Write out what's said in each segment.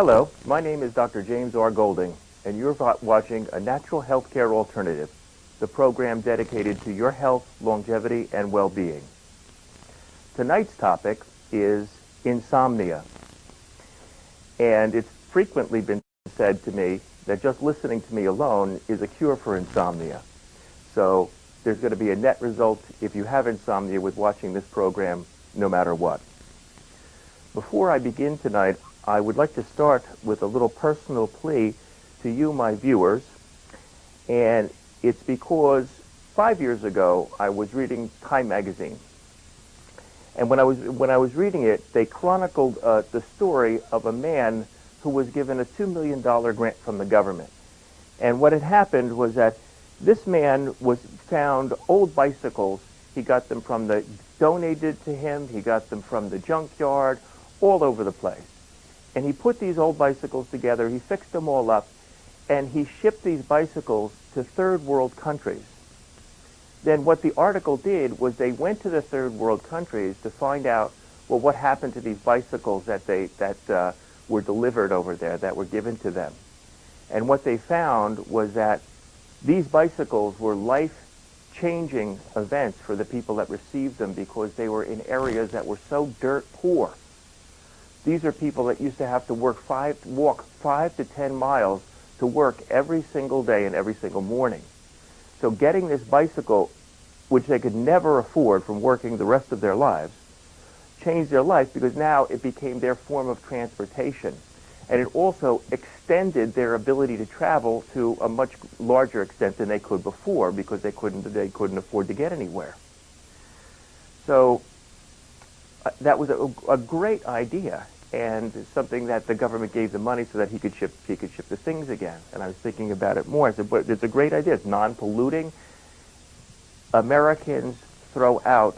Hello, my name is Dr. James R. Golding, and you're watching A Natural Healthcare Alternative, the program dedicated to your health, longevity, and well-being. Tonight's topic is insomnia, and it's frequently been said to me that just listening to me alone is a cure for insomnia. So there's going to be a net result if you have insomnia with watching this program, no matter what. Before I begin tonight, I would like to start with a little personal plea to you, my viewers, and it's because 5 years ago I was reading Time magazine, and when I was reading it, they chronicled the story of a man who was given a $2 million grant from the government. And what had happened was that this man found old bicycles. He got them donated to him. He got them from the junkyard, all over the place. And he put these old bicycles together, he fixed them all up, and he shipped these bicycles to third world countries. Then what the article did was they went to the third world countries to find out, well, what happened to these bicycles that were delivered over there, that were given to them. And what they found was that these bicycles were life-changing events for the people that received them because they were in areas that were so dirt poor. These are people that used to have to walk 5 to 10 miles to work every single day and every single morning. So getting this bicycle, which they could never afford from working the rest of their lives, changed their life because now it became their form of transportation. And it also extended their ability to travel to a much larger extent than they could before because they couldn't afford to get anywhere. So that was a great idea, and something that the government gave the money so that he could ship the things again. And I was thinking about it more. I said, but it's a great idea. It's non-polluting. Americans throw out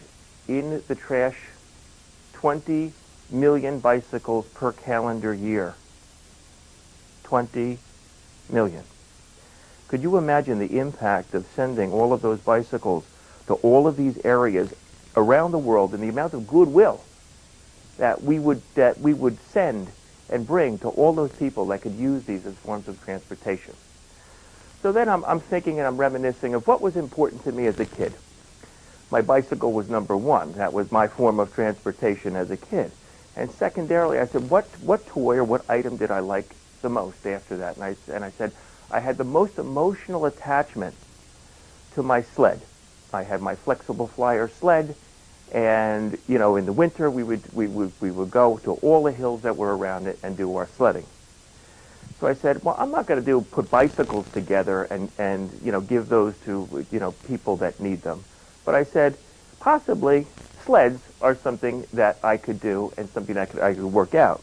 in the trash 20 million bicycles per calendar year. 20 million. Could you imagine the impact of sending all of those bicycles to all of these areas around the world, and the amount of goodwill that we would send and bring to all those people that could use these as forms of transportation? So then I'm thinking and I'm reminiscing of what was important to me as a kid. My bicycle was number one. That was my form of transportation as a kid. And secondarily, I said, what toy or what item did I like the most after that? And I said, I had the most emotional attachment to my sled. I had my flexible flyer sled, and you know, in the winter we would go to all the hills that were around it and do our sledding. So I said, well, I'm not going to put bicycles together and you know, give those to, you know, people that need them. But I said, possibly sleds are something that I could do and something that I could work out.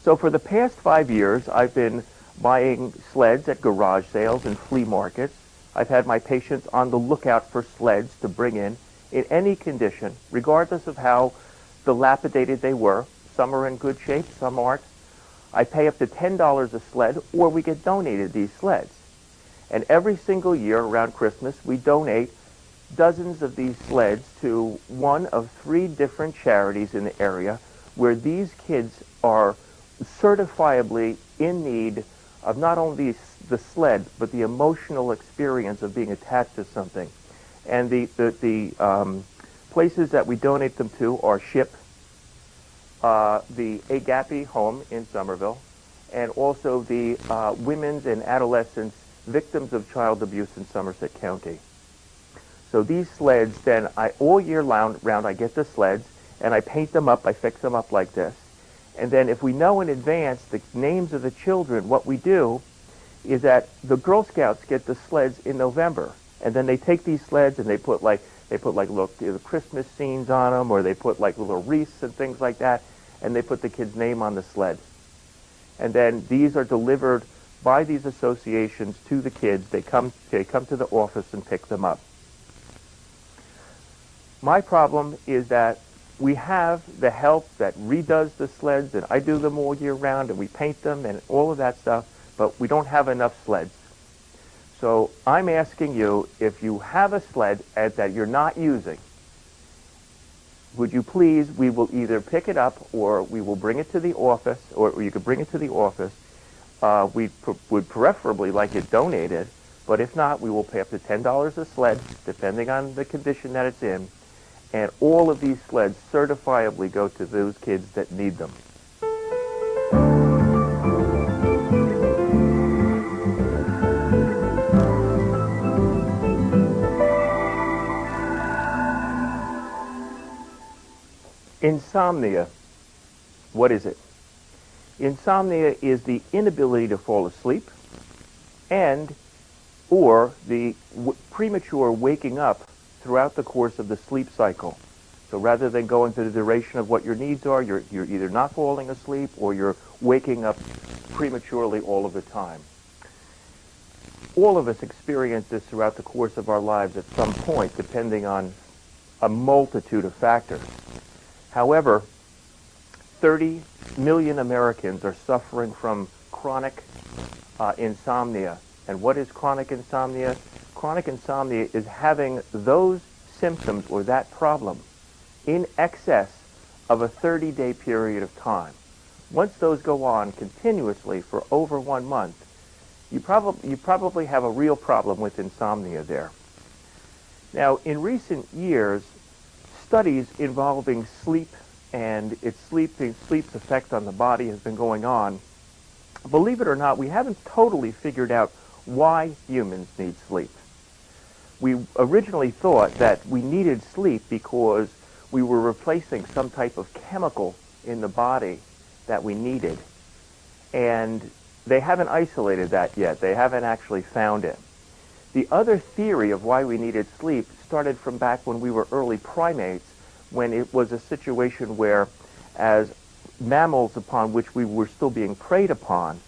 So for the past 5 years, I've been buying sleds at garage sales and flea markets. I've had my patients on the lookout for sleds to bring in any condition, regardless of how dilapidated they were. Some are in good shape, some aren't. I pay up to $10 a sled, or we get donated these sleds. And every single year around Christmas, we donate dozens of these sleds to one of 3 different charities in the area where these kids are certifiably in need of not only the sled, but the emotional experience of being attached to something. And the places that we donate them to are SHIP, the Agape home in Somerville, and also the Women's and Adolescents Victims of Child Abuse in Somerset County. So these sleds, then, all year round, I get the sleds, and I paint them up, I fix them up like this. And then if we know in advance the names of the children, what we do is that the Girl Scouts get the sleds in November. And then they take these sleds and they put like little Christmas scenes on them, or they put like little wreaths and things like that, and they put the kid's name on the sled. And then these are delivered by these associations to the kids. They come to the office and pick them up. My problem is that we have the help that redoes the sleds, and I do them all year round, and we paint them and all of that stuff, but we don't have enough sleds. So I'm asking you, if you have a sled that you're not using, would you please, we will either pick it up or we will bring it to the office, or you could bring it to the office. We would preferably like it donated, but if not, we will pay up to $10 a sled, depending on the condition that it's in, and all of these sleds certifiably go to those kids that need them. Insomnia, what is it? Insomnia is the inability to fall asleep and or the premature waking up throughout the course of the sleep cycle. So rather than going through the duration of what your needs are, you're either not falling asleep or you're waking up prematurely all of the time. All of us experience this throughout the course of our lives at some point, depending on a multitude of factors. However, 30 million Americans are suffering from chronic insomnia. And what is chronic insomnia? Chronic insomnia is having those symptoms or that problem in excess of a 30-day period of time. Once those go on continuously for over 1 month, you probably have a real problem with insomnia there. Now, in recent years, studies involving sleep and sleep's effect on the body has been going on. Believe it or not, we haven't totally figured out why humans need sleep. We originally thought that we needed sleep because we were replacing some type of chemical in the body that we needed. And they haven't isolated that yet. They haven't actually found it. The other theory of why we needed sleep started from back when we were early primates, when it was a situation where, as mammals upon which we were still being preyed upon,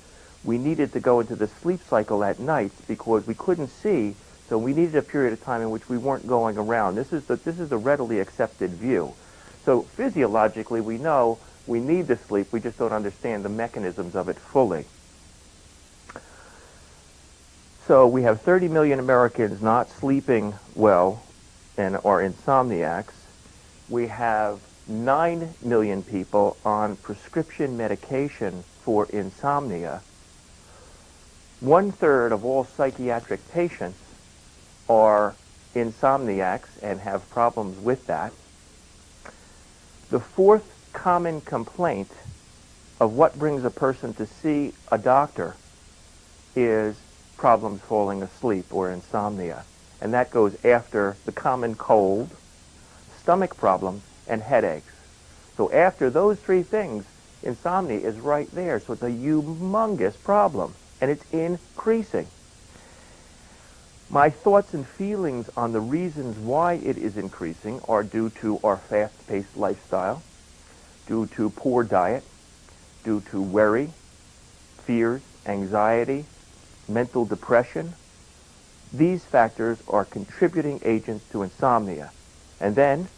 we needed to go into the sleep cycle at night because we couldn't see, so we needed a period of time in which we weren't going around. This is the readily accepted view. So physiologically, we know we need the sleep, we just don't understand the mechanisms of it fully. So we have 30 million Americans not sleeping well and are insomniacs. We have 9 million people on prescription medication for insomnia. 1/3 of all psychiatric patients are insomniacs and have problems with that. The fourth common complaint of what brings a person to see a doctor is problems falling asleep or insomnia. And that goes after the common cold, stomach problems, and headaches. So after those 3 things, insomnia is right there. So it's a humongous problem, and it's increasing. My thoughts and feelings on the reasons why it is increasing are due to our fast-paced lifestyle, due to poor diet, due to worry, fears, anxiety, mental depression. These factors are contributing agents to insomnia. And then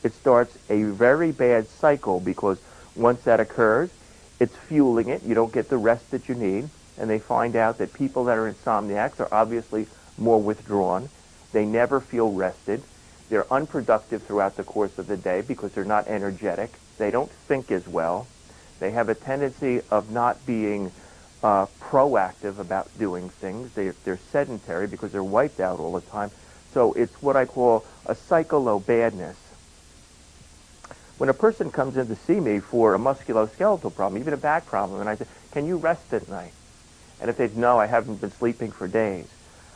it starts a very bad cycle, because once that occurs, it's fueling it. You don't get the rest that you need. And they find out that people that are insomniacs are obviously more withdrawn. They never feel rested. They're unproductive throughout the course of the day because they're not energetic. They don't think as well. They have a tendency of not being proactive about doing things. They're sedentary because they're wiped out all the time. So it's what I call a cycle of badness. When a person comes in to see me for a musculoskeletal problem, even a back problem, and I say, can you rest at night? And if they say, no, I haven't been sleeping for days,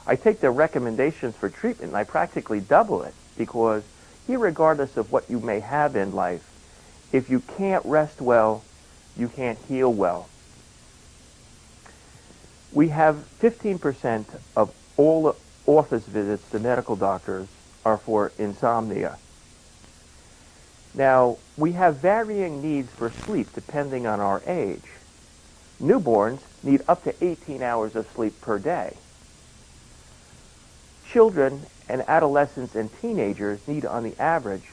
I take their recommendations for treatment and I practically double it, because irregardless of what you may have in life, if you can't rest well, you can't heal well. We have 15% of all office visits to medical doctors are for insomnia. Now, we have varying needs for sleep depending on our age. Newborns need up to 18 hours of sleep per day. Children and adolescents and teenagers need, on the average,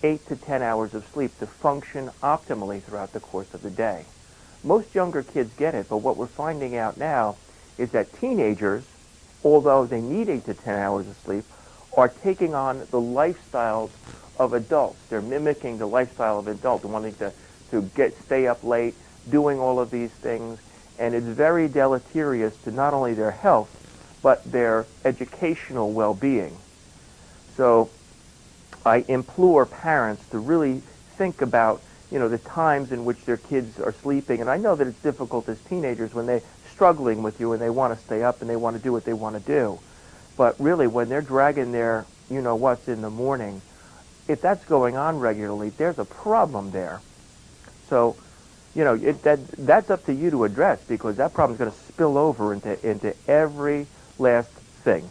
8 to 10 hours of sleep to function optimally throughout the course of the day. Most younger kids get it, but what we're finding out now is that teenagers, although they need 8 to 10 hours of sleep, are taking on the lifestyles of adults. They're mimicking the lifestyle of adults, wanting to stay up late, doing all of these things, and it's very deleterious to not only their health, but their educational well-being. So I implore parents to really think about, the times in which their kids are sleeping. And I know that it's difficult as teenagers when they're struggling with you and they want to stay up and they want to do what they want to do. But really, when they're dragging their you-know-what's in the morning, if that's going on regularly, there's a problem there. So, that's up to you to address, because that problem is going to spill over into every last thing.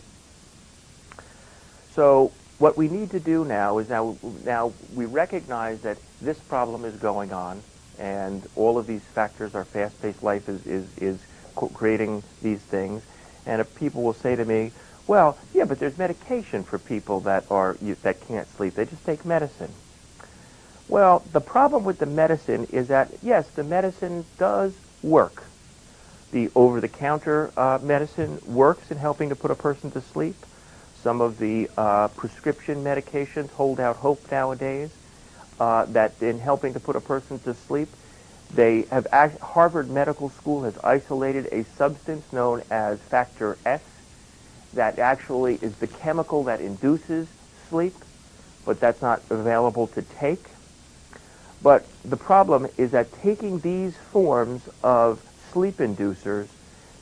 So what we need to do now is now we recognize that this problem is going on, and all of these factors, our fast-paced life is creating these things. And if people will say to me, well, yeah, but there's medication for people that can't sleep. They just take medicine. Well, the problem with the medicine is that, yes, the medicine does work. The over-the-counter medicine works in helping to put a person to sleep. Some of the prescription medications hold out hope nowadays that in helping to put a person to sleep. Harvard Medical School has isolated a substance known as factor S that actually is the chemical that induces sleep, but that's not available to take. But the problem is that taking these forms of sleep inducers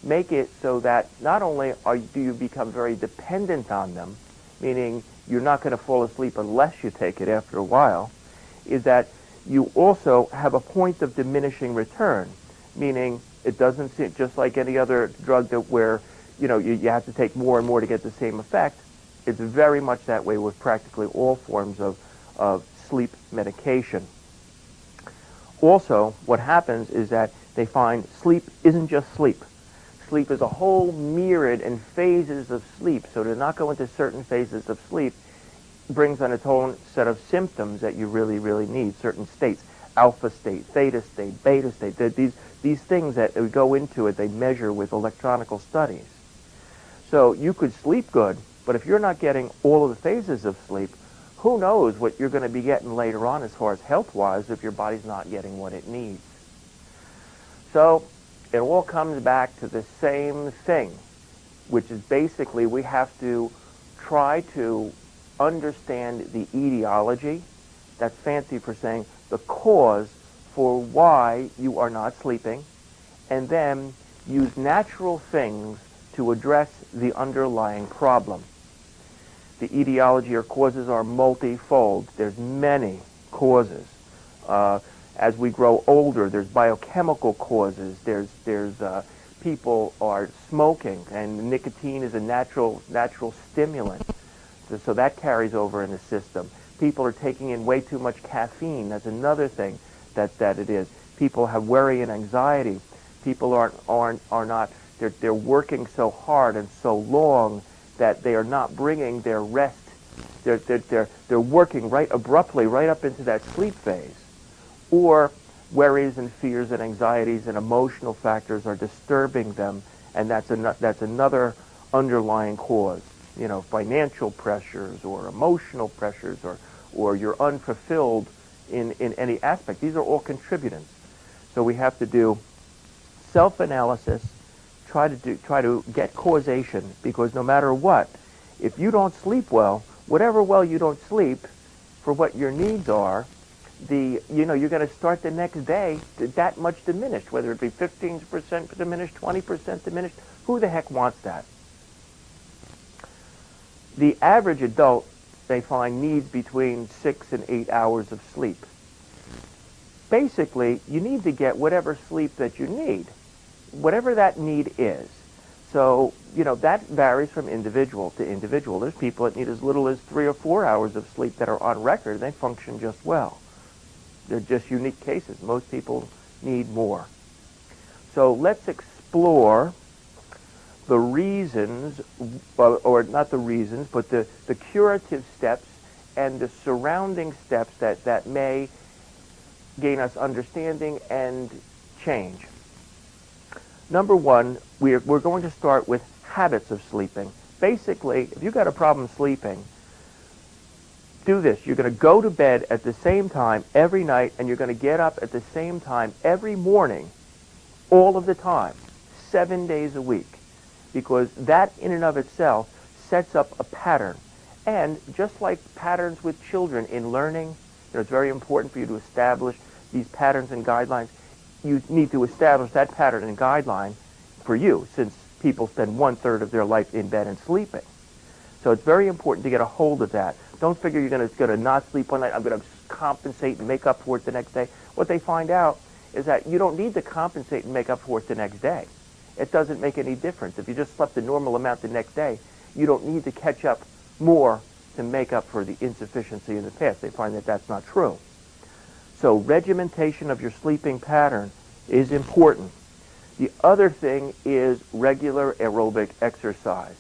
make it so that not only do you become very dependent on them, meaning you're not going to fall asleep unless you take it after a while, is that you also have a point of diminishing return, meaning it doesn't seem just like any other drug where you have to take more and more to get the same effect. It's very much that way with practically all forms of sleep medication. Also, what happens is that they find sleep isn't just sleep. Sleep is a whole myriad and phases of sleep. So to not go into certain phases of sleep brings on its own set of symptoms that you really, really need. Certain states, alpha state, theta state, beta state. These things that we go into it, they measure with electronical studies. So you could sleep good, but if you're not getting all of the phases of sleep, who knows what you're going to be getting later on as far as health-wise if your body's not getting what it needs. So it all comes back to the same thing, which is basically we have to try to understand the etiology. That's fancy for saying the cause for why you are not sleeping, and then use natural things to address the underlying problem. The etiology or causes are multifold. There's many causes. As we grow older, there's biochemical causes. There's people are smoking, and nicotine is a natural stimulant, so that carries over in the system. People are taking in way too much caffeine. That's another thing that it is. People have worry and anxiety. People are not. They're working so hard and so long that they are not bringing their rest. They're working right abruptly right up into that sleep phase. Or worries and fears and anxieties and emotional factors are disturbing them, and that's another underlying cause. Financial pressures or emotional pressures, or you're unfulfilled in any aspect. These are all contributors. So we have to do self-analysis, try to get causation, because no matter what, if you don't sleep well, whatever well you don't sleep for what your needs are, you're going to start the next day that much diminished, whether it be 15% diminished, 20% diminished. Who the heck wants that? The average adult, they find, needs between 6 and 8 hours of sleep. Basically, you need to get whatever sleep that you need, whatever that need is. So, that varies from individual to individual. There's people that need as little as 3 or 4 hours of sleep that are on record, and they function just well. They're just unique cases. Most people need more. So let's explore the reasons, or not the reasons, but the curative steps and the surrounding steps that may gain us understanding and change. Number one, we're going to start with habits of sleeping. Basically, if you've got a problem sleeping, do this. You're going to go to bed at the same time every night, and you're going to get up at the same time every morning, all of the time, 7 days a week, because that in and of itself sets up a pattern. And just like patterns with children in learning, it's very important for you to establish these patterns and guidelines. You need to establish that pattern and guideline for you, since people spend 1/3 of their life in bed and sleeping. So it's very important to get a hold of that. Don't figure you're going to not sleep one night, I'm going to compensate and make up for it the next day. What they find out is that you don't need to compensate and make up for it the next day. It doesn't make any difference. If you just slept the normal amount the next day, you don't need to catch up more to make up for the insufficiency in the past. They find that that's not true. So regimentation of your sleeping pattern is important. The other thing is regular aerobic exercise.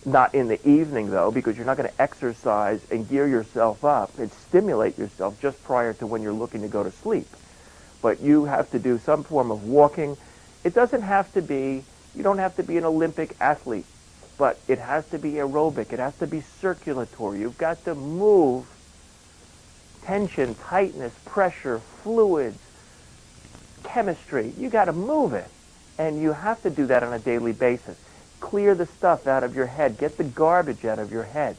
Not in the evening, though, because you're not going to exercise and gear yourself up and stimulate yourself just prior to when you're looking to go to sleep. But you have to do some form of walking. It doesn't have to be, you don't have to be an Olympic athlete, but it has to be aerobic. It has to be circulatory. You've got to move tension, tightness, pressure, fluids, chemistry. You got to move it. And you have to do that on a daily basis. Clear the stuff out of your head. Get the garbage out of your head.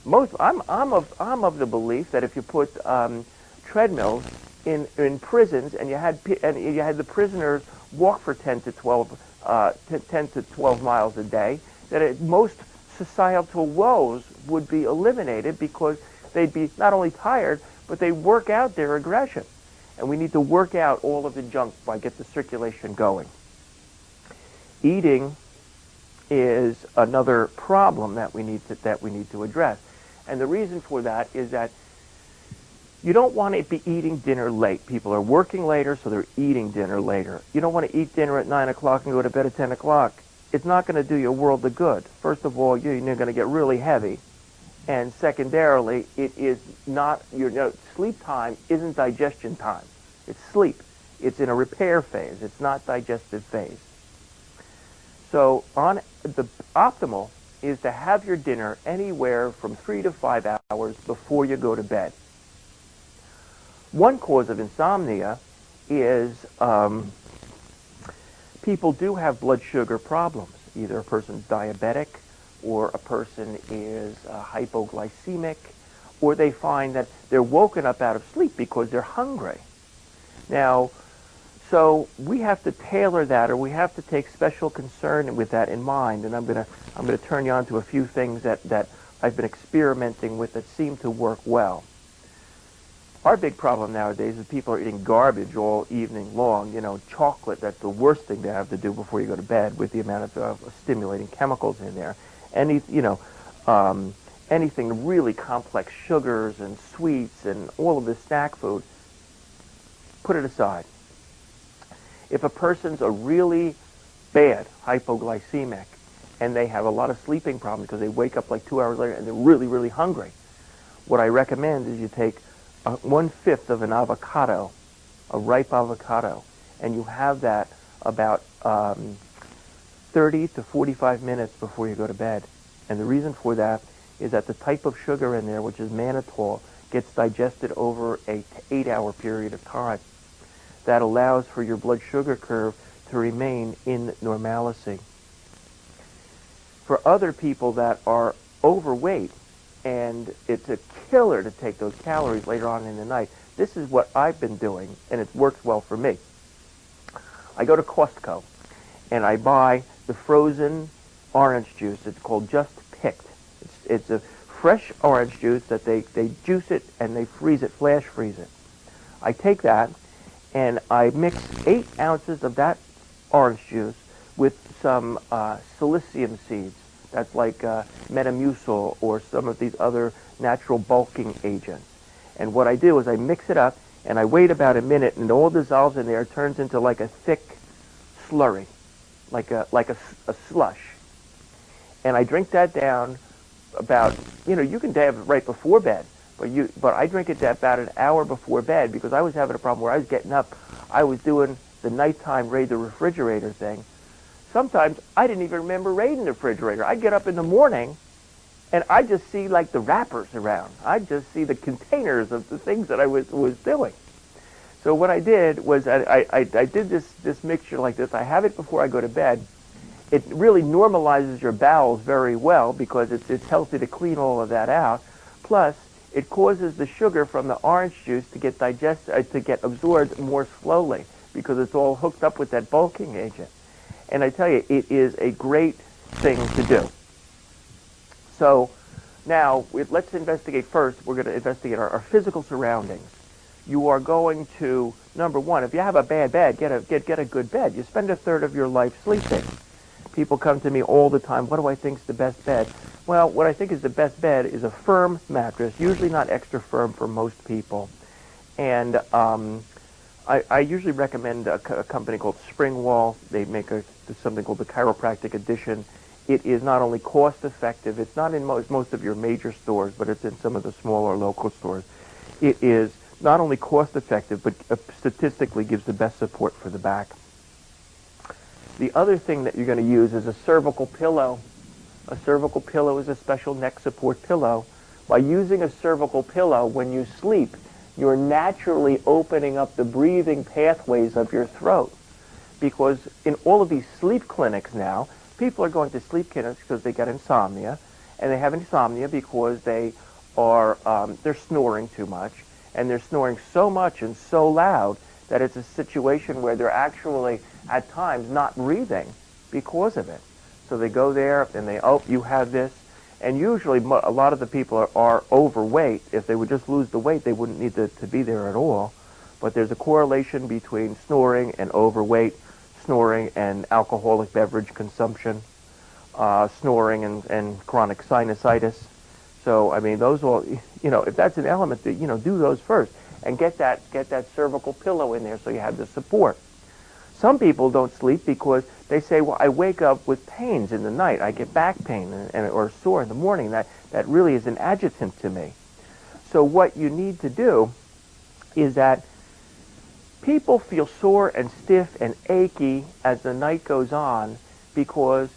I'm of the belief that if you put treadmills in prisons and you had the prisoners walk for 10 to 12 miles a day, that most societal woes would be eliminated, because they'd be not only tired, but they work out their aggression. And we need to work out all of the junk by get the circulation going. Eating is another problem that we need to address. And the reason for that is that you don't want to be eating dinner late. People are working later, so they're eating dinner later. You don't want to eat dinner at 9 o'clock and go to bed at 10 o'clock. It's not going to do you a world of good. First of all, you're going to get really heavy. And secondarily, it is not, sleep time isn't digestion time. It's sleep. It's in a repair phase. It's not digestive phase. So the optimal is to have your dinner anywhere from 3 to 5 hours before you go to bed. One cause of insomnia is people do have blood sugar problems. Either a person's diabetic, or a person is hypoglycemic, or they find that they're woken up out of sleep because they're hungry. Now, so we have to tailor that, or we have to take special concern with that in mind. And I'm going to turn you on to a few things that I've been experimenting with that seem to work well. Our big problem nowadays is people are eating garbage all evening long. Chocolate, that's the worst thing to have to do before you go to bed, with the amount of stimulating chemicals in there. Anything really complex, sugars and sweets and all of this snack food, put it aside. If a person's a really bad hypoglycemic and they have a lot of sleeping problems because they wake up like 2 hours later and they're really, really hungry, what I recommend is you take 1/5 of an avocado, a ripe avocado, and you have that about 30 to 45 minutes before you go to bed. And the reason for that is that the type of sugar in there, which is mannitol, gets digested over a 8-hour period of time. That allows for your blood sugar curve to remain in normalcy. For other people that are overweight, and it's a killer to take those calories later on in the night, this is what I've been doing, and it works well for me. I go to Costco, and I buy the frozen orange juice. It's called Just Picked. It's a fresh orange juice that they juice it and they freeze it, flash freeze it. I take that and I mix 8 ounces of that orange juice with some silicium seeds. That's like Metamucil or some of these other natural bulking agents. And what I do is I mix it up and I wait about a minute, and it all dissolves in there. It turns into like a thick slurry, like a slush. And I drink that down about, you can have it right before bed, but I drink it about an hour before bed, because I was having a problem where I was getting up, I was doing the nighttime raid the refrigerator thing. Sometimes I didn't even remember raiding the refrigerator. I'd get up in the morning And I just see like the wrappers around. I just see the containers of the things that I was doing. So what I did was I did this mixture like this. I have it before I go to bed. It really normalizes your bowels very well because it's healthy to clean all of that out. Plus, it causes the sugar from the orange juice to get absorbed more slowly because it's all hooked up with that bulking agent. And I tell you, it is a great thing to do. So now let's investigate first. We're going to investigate our physical surroundings. You are going to, number one, if you have a bad bed, get a good bed. You spend a third of your life sleeping. People come to me all the time, what do I think is the best bed? Well, what I think is the best bed is a firm mattress, usually not extra firm for most people. And I usually recommend a company called Springwall. They make something called the Chiropractic Edition. It is not only cost effective, it's not in most of your major stores, but it's in some of the smaller local stores. It is not only cost effective, but statistically gives the best support for the back. The other thing that you're going to use is a cervical pillow. A cervical pillow is a special neck support pillow. By using a cervical pillow when you sleep, you're naturally opening up the breathing pathways of your throat. Because in all of these sleep clinics now, people are going to sleep clinics because they get insomnia, and they have insomnia because they're snoring too much, and they're snoring so much and so loud that it's a situation where they're actually at times not breathing because of it. So they go there and they, oh, you have this. And usually a lot of the people are overweight. If they would just lose the weight, they wouldn't need to be there at all. But there's a correlation between snoring and overweight, snoring and alcoholic beverage consumption, snoring and chronic sinusitis. So, I mean, those all, if that's an element, that do those first. And get that cervical pillow in there so you have the support. Some people don't sleep because they say, well, I wake up with pains in the night. I get back pain or sore in the morning. That really is an adjutant to me. So what you need to do is that people feel sore and stiff and achy as the night goes on because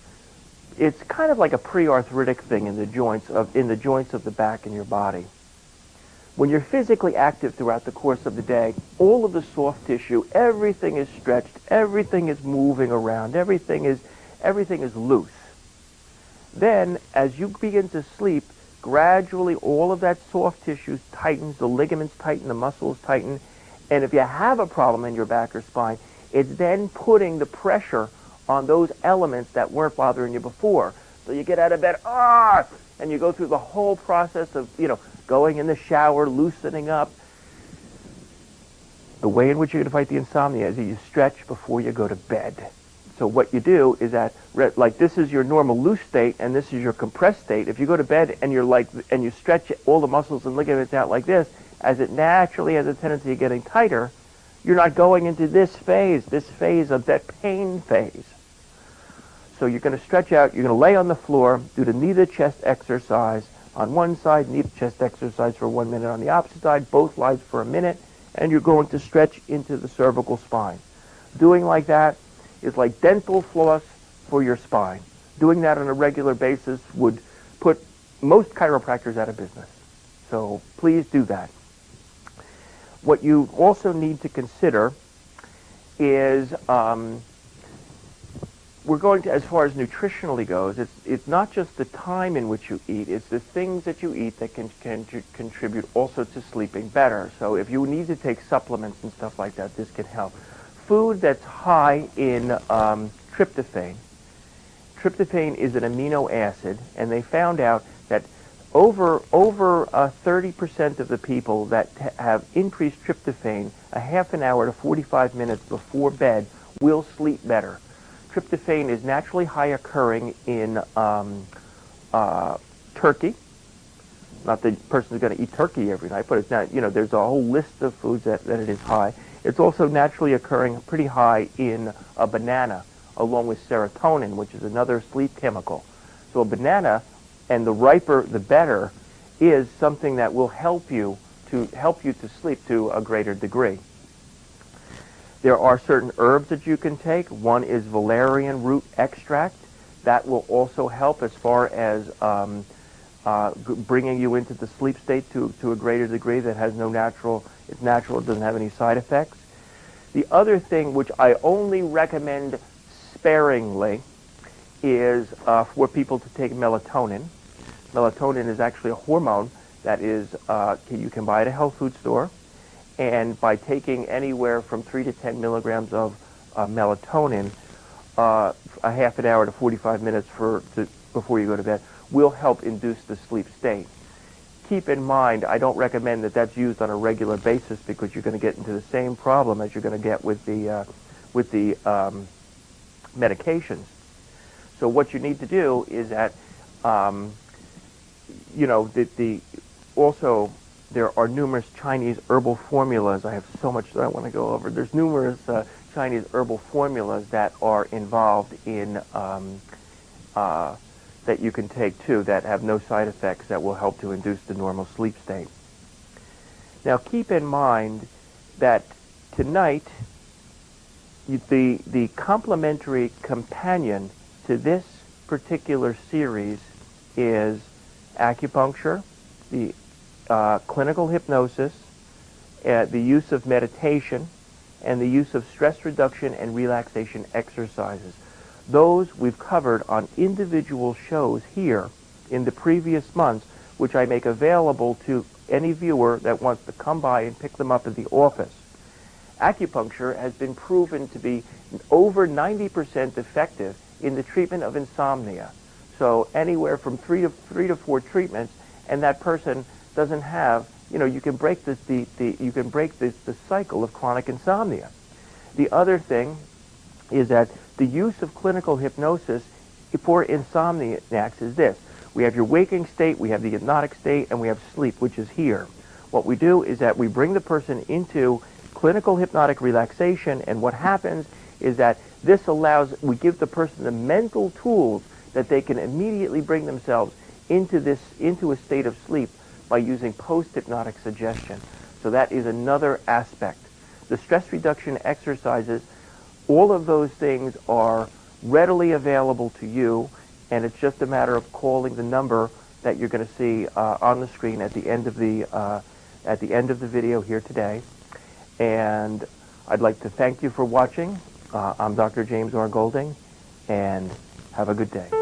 it's kind of like a pre-arthritic thing in the joints of the back in your body. When you're physically active throughout the course of the day, all of the soft tissue, everything is stretched, everything is moving around, everything is loose. Then, as you begin to sleep, gradually all of that soft tissue tightens, the ligaments tighten, the muscles tighten, and if you have a problem in your back or spine, it's then putting the pressure on those elements that weren't bothering you before. So you get out of bed, and you go through the whole process of, going in the shower, loosening up. The way in which you're going to fight the insomnia is that you stretch before you go to bed. So what you do is that, like, this is your normal loose state and this is your compressed state. If you go to bed and you stretch all the muscles and ligaments out like this, as it naturally has a tendency of getting tighter, you're not going into this phase of that pain phase. So you're going to stretch out, you're going to lay on the floor, do the knee to chest exercise on one side, knee to chest exercise for 1 minute on the opposite side, both sides for a minute, and you're going to stretch into the cervical spine. Doing like that is like dental floss for your spine. Doing that on a regular basis would put most chiropractors out of business. So please do that. What you also need to consider is we're going to, as far as nutritionally goes, it's not just the time in which you eat, it's the things that you eat that can contribute also to sleeping better. So if you need to take supplements and stuff like that, this can help. Food that's high in tryptophan. Tryptophan is an amino acid, and they found out that over 30% of the people that have increased tryptophan a half an hour to 45 minutes before bed will sleep better. Tryptophan is naturally high occurring in turkey. Not that the person is going to eat turkey every night, but it's not, there's a whole list of foods that it is high. It's also naturally occurring pretty high in a banana, along with serotonin, which is another sleep chemical. So a banana, and the riper the better, is something that will help you to sleep to a greater degree. There are certain herbs that you can take. One is valerian root extract. That will also help as far as bringing you into the sleep state to a greater degree that has no natural, it's natural, it doesn't have any side effects. The other thing which I only recommend sparingly is for people to take melatonin. Melatonin is actually a hormone that is, you can buy at a health food store, and by taking anywhere from 3 to 10 milligrams of melatonin a half an hour to 45 minutes before you go to bed will help induce the sleep state. Keep in mind, I don't recommend that that's used on a regular basis because you're going to get into the same problem as you're going to get with the medications. So what you need to do is that, also there are numerous Chinese herbal formulas. I have so much that I want to go over. There's numerous Chinese herbal formulas that are involved in that you can take too that have no side effects that will help to induce the normal sleep state. Now keep in mind that tonight the complementary companion to this particular series is acupuncture, the clinical hypnosis, the use of meditation, and the use of stress reduction and relaxation exercises. Those we've covered on individual shows here in the previous months, which I make available to any viewer that wants to come by and pick them up at the office. Acupuncture has been proven to be over 90% effective in the treatment of insomnia. So anywhere from three to four treatments, and that person doesn't have, you can break the cycle of chronic insomnia. The other thing is that the use of clinical hypnosis for insomniacs is this. We have your waking state, we have the hypnotic state, and we have sleep, which is here. What we do is that we bring the person into clinical hypnotic relaxation, and what happens is that we give the person the mental tools that they can immediately bring themselves into a state of sleep by using post-hypnotic suggestion. So that is another aspect. The stress reduction exercises, all of those things are readily available to you, and it's just a matter of calling the number that you're going to see on the screen at the end of the video here today. And I'd like to thank you for watching. I'm Dr. James R. Golding, and have a good day.